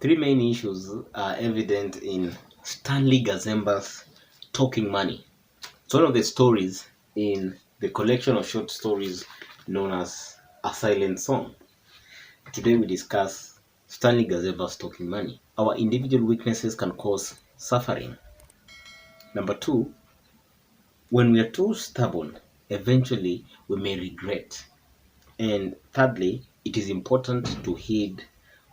Three main issues are evident in Stanley Gazemba's Talking Money. It's one of the stories in the collection of short stories known as A Silent Song. Today we discuss Stanley Gazemba's Talking Money. Our individual weaknesses can cause suffering. Number two, when we are too stubborn, eventually we may regret. And thirdly, it is important to heed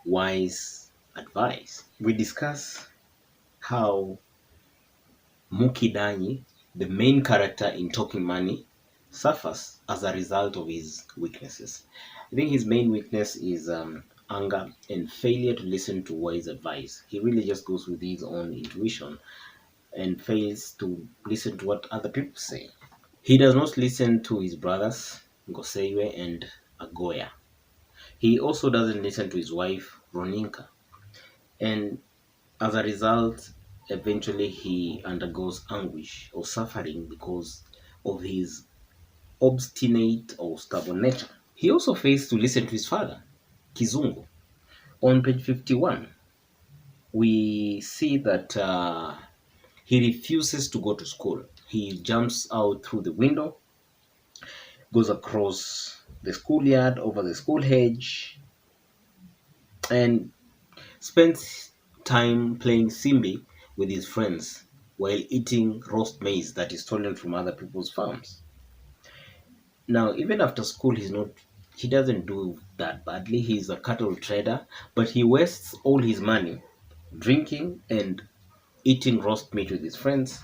wise advice. We discuss how Mukidanyi, the main character in Talking Money, suffers as a result of his weaknesses. I think his main weakness is anger and failure to listen to wise advice. He really just goes with his own intuition and fails to listen to what other people say. He does not listen to his brothers, Kcse and Agoya. He also doesn't listen to his wife, Roninka. And as a result, eventually he undergoes anguish or suffering because of his obstinate or stubborn nature. He also fails to listen to his father, Kizungu. On page 51, we see that he refuses to go to school. He jumps out through the window, goes across the schoolyard, over the school hedge, and spends time playing Simbi with his friends while eating roast maize that is stolen from other people's farms. Now, even after school, he doesn't do that badly. He's a cattle trader, but he wastes all his money drinking and eating roast meat with his friends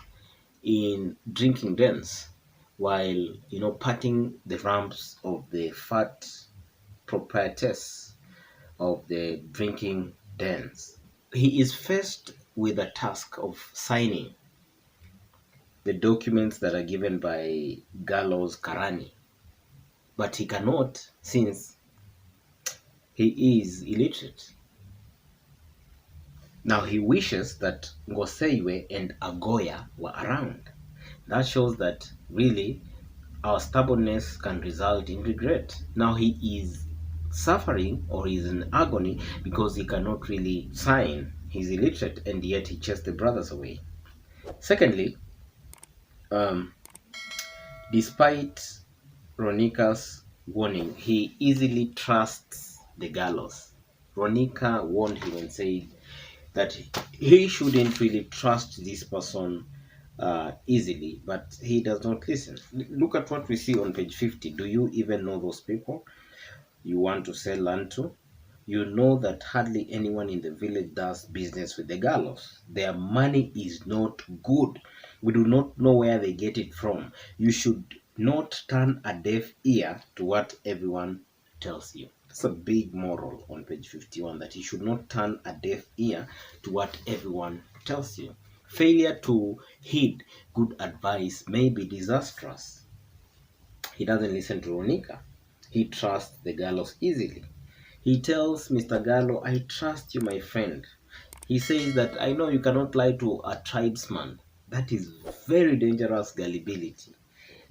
in drinking dens while, patting the rumps of the fat proprietors of the drinking dens. He is faced with the task of signing the documents that are given by Gallows Karani, but he cannot since he is illiterate. Now he wishes that Kcse and Agoya were around. That shows that really our stubbornness can result in regret. Now he is suffering or is in agony because he cannot really sign. He's illiterate and yet he chased the brothers away. Secondly, despite Ronika's warning, he easily trusts the gallows. Ronika warned him and said that he shouldn't really trust this person easily, but he does not listen. Look at what we see on page 50. Do you even know those people you want to sell land to? You know that hardly anyone in the village does business with the gallows. Their money is not good. We do not know where they get it from. You should not turn a deaf ear to what everyone tells you. That's a big moral on page 51, that you should not turn a deaf ear to what everyone tells you. Failure to heed good advice may be disastrous. He doesn't listen to Ronika. He trusts the gallows easily. He tells Mr. Gallo, I trust you, my friend. He says that I know you cannot lie to a tribesman. That is very dangerous gullibility.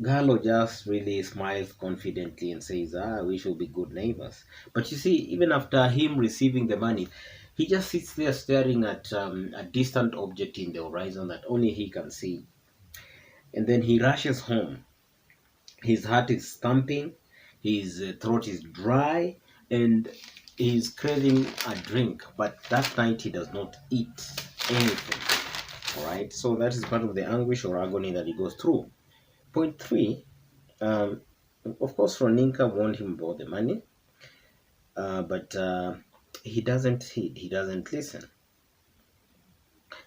Gallo just really smiles confidently and says, we should be good neighbors. But you see, even after him receiving the money, he just sits there staring at a distant object in the horizon that only he can see. And then he rushes home. His heart is thumping, his throat is dry, and he's craving a drink. But that night he does not eat anything. All right, so that is part of the anguish or agony that he goes through. Point 3, of course, Roninka warned him about the money, but he doesn't heed, he doesn't listen.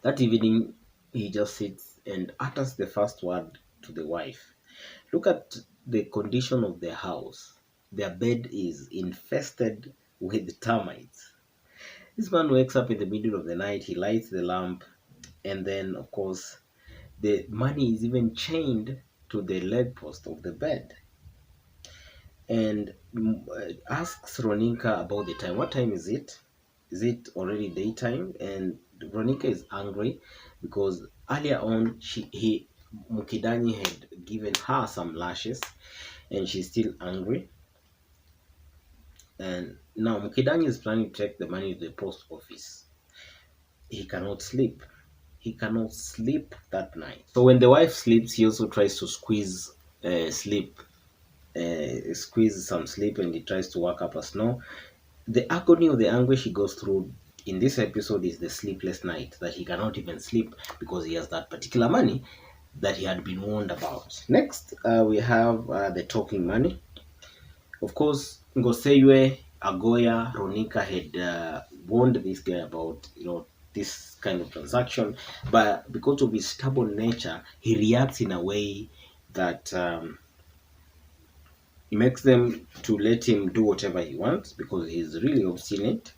That evening, he just sits and utters the first word to the wife. Look at the condition of their house. Their bed is infested with termites. This man wakes up in the middle of the night, he lights the lamp, and then, of course, the money is even chained to the leg post of the bed. And asks Roninka about the time. What time is it? Is it already daytime? And Roninka is angry because earlier on Mukidanyi had given her some lashes and she's still angry. And now Mukidanyi is planning to take the money to the post office. he cannot sleep. He cannot sleep that night. So when the wife sleeps, he also tries to squeeze some sleep, and he tries to wake up a snore. The agony or the anguish he goes through in this episode is the sleepless night, that he cannot even sleep because he has that particular money that he had been warned about. Next, we have the talking money. Of course, Ngoseyue, Agoya, Ronika had warned this guy about, this kind of transaction, but because of his stubborn nature, he reacts in a way that makes them to let him do whatever he wants because he's really obstinate.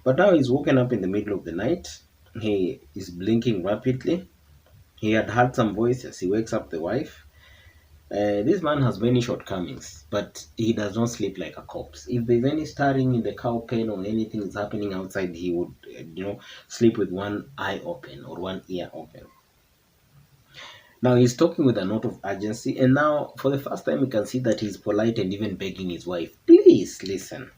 But now he's woken up in the middle of the night. He is blinking rapidly. He had heard some voices. He wakes up the wife. This man has many shortcomings, but he does not sleep like a corpse. If there's any stirring in the cow pen or anything is happening outside, he would, sleep with one eye open or one ear open. Now he's talking with a note of urgency, and now for the first time, you can see that he's polite and even begging his wife, "Please listen."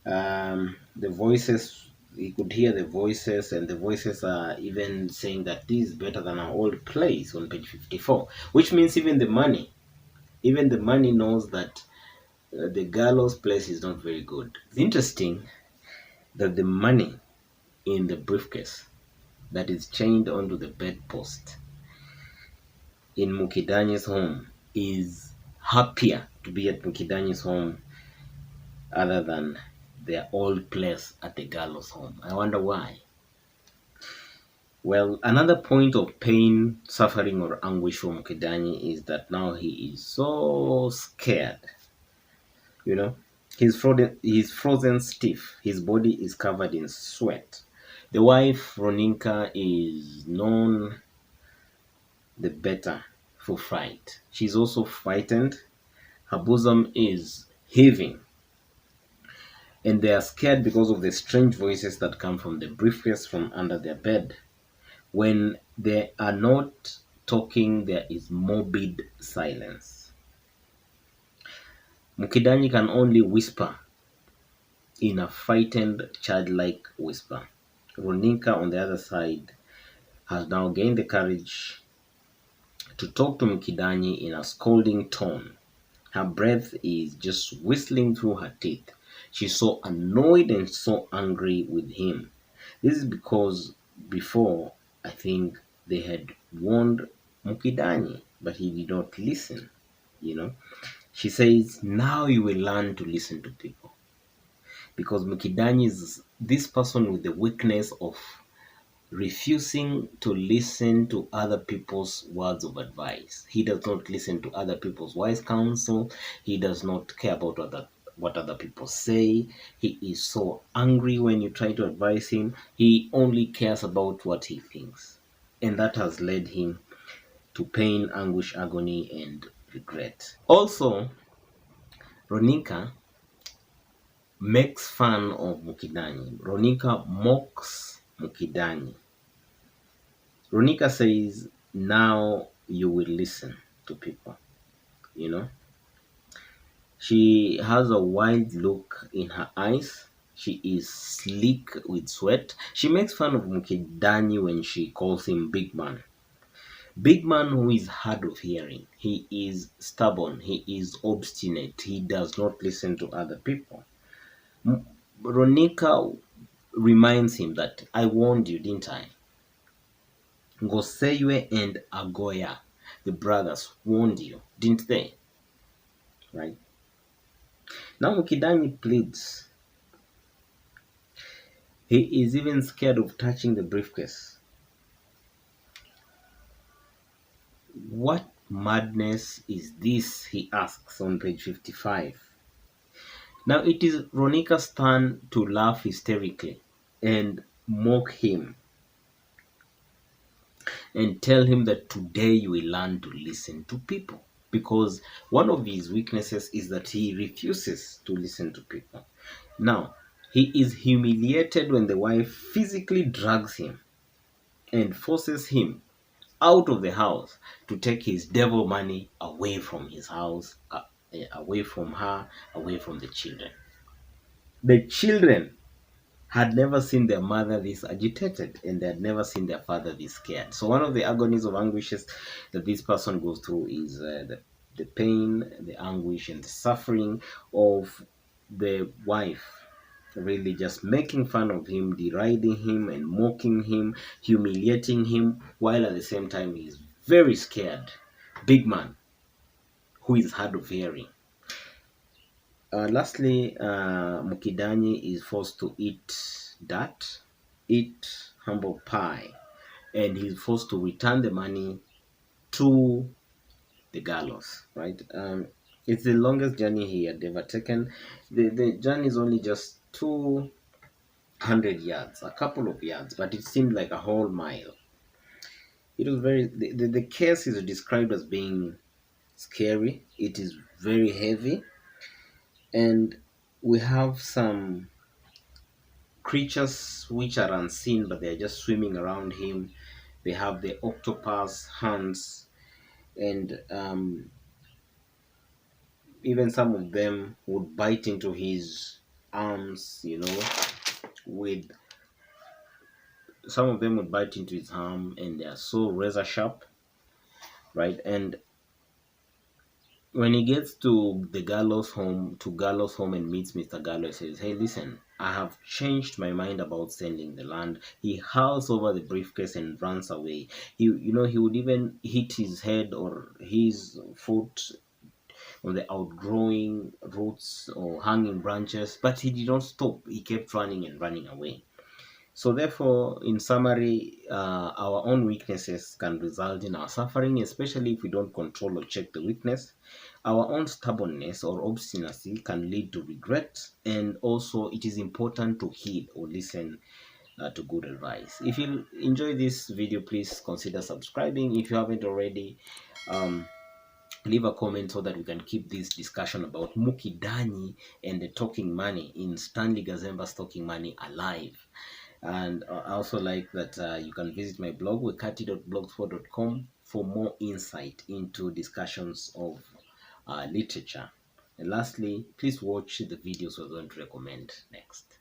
The voices, he could hear the voices, and the voices are even saying that this is better than our old place on page 54, which means even the money knows that the gallows place is not very good. It's interesting that the money in the briefcase that is chained onto the bedpost in Mukidanyi's home is happier to be at Mukidanyi's home other than their old place at the gallows home. I wonder why. Well, another point of pain, suffering, or anguish for Mukidanyi is that now he is so scared. He's frozen stiff. His body is covered in sweat. The wife, Roninka, is known the better for fright. She's also frightened. Her bosom is heaving. And they are scared because of the strange voices that come from the briefcase from under their bed. When they are not talking, there is morbid silence. Mukidanyi can only whisper in a frightened, childlike whisper. Roninka, on the other side, has now gained the courage to talk to Mukidanyi in a scolding tone. Her breath is just whistling through her teeth. She's so annoyed and so angry with him. This is because before, I think they had warned Mukidanyi, but he did not listen. She says, now you will learn to listen to people. Because Mukidanyi is this person with the weakness of refusing to listen to other people's words of advice. He does not listen to other people's wise counsel. He does not care about what other people say. He is so angry when you try to advise him. He only cares about what he thinks. And that has led him to pain, anguish, agony, and regret. Also, Ronika makes fun of Mukidanyi. Ronika mocks Mukidanyi. Ronika says, now you will listen to people. She has a wild look in her eyes. She is sleek with sweat. She makes fun of Mukidanyi when she calls him Big Man. Big Man who is hard of hearing. He is stubborn. He is obstinate. He does not listen to other people. Ronika reminds him that, I warned you, didn't I? Ngoseyue and Agoya, the brothers, warned you, didn't they? Right? Now Mukidanyi pleads. He is even scared of touching the briefcase. What madness is this, he asks on page 55. Now it is Ronika's turn to laugh hysterically and mock him and tell him that today you will learn to listen to people. Because one of his weaknesses is that he refuses to listen to people. Now, he is humiliated when the wife physically drags him and forces him out of the house to take his devil money away from his house, away from her, away from the children. The children had never seen their mother this agitated, and they had never seen their father this scared. So one of the agonies of anguishes that this person goes through is the pain, the anguish, and the suffering of the wife really just making fun of him, deriding him, and mocking him, humiliating him, while at the same time he's very scared. Big man who is hard of hearing. Lastly, Mukidani is forced to eat dirt, eat humble pie, and he's forced to return the money to the gallows, right? It's the longest journey he had ever taken. The journey is only just 200 yards, a couple of yards, but it seemed like a whole mile. It was the case is described as being scary. It is very heavy, and we have some creatures which are unseen, but they're just swimming around him. They have the octopus hands, and even some of them would bite into his arms, with some of them would bite into his arm, and they are so razor sharp, right? And when he gets to Gallows home and meets Mr. Gallows, he says, "Hey, listen, I have changed my mind about selling the land." He howls over the briefcase and runs away. He would even hit his head or his foot on the outgrowing roots or hanging branches, but he did not stop. He kept running and running away. So therefore, in summary, our own weaknesses can result in our suffering, especially if we don't control or check the weakness. Our own stubbornness or obstinacy can lead to regret, and also it is important to heed or listen to good advice. If you enjoy this video, please consider subscribing. If you haven't already, leave a comment so that we can keep this discussion about Mukidani and the talking money in Stanley Gazemba's talking money alive. And I also like that you can visit my blog, wekati.blogspot.com, for more insight into discussions of literature. And lastly, please watch the videos we're going to recommend next.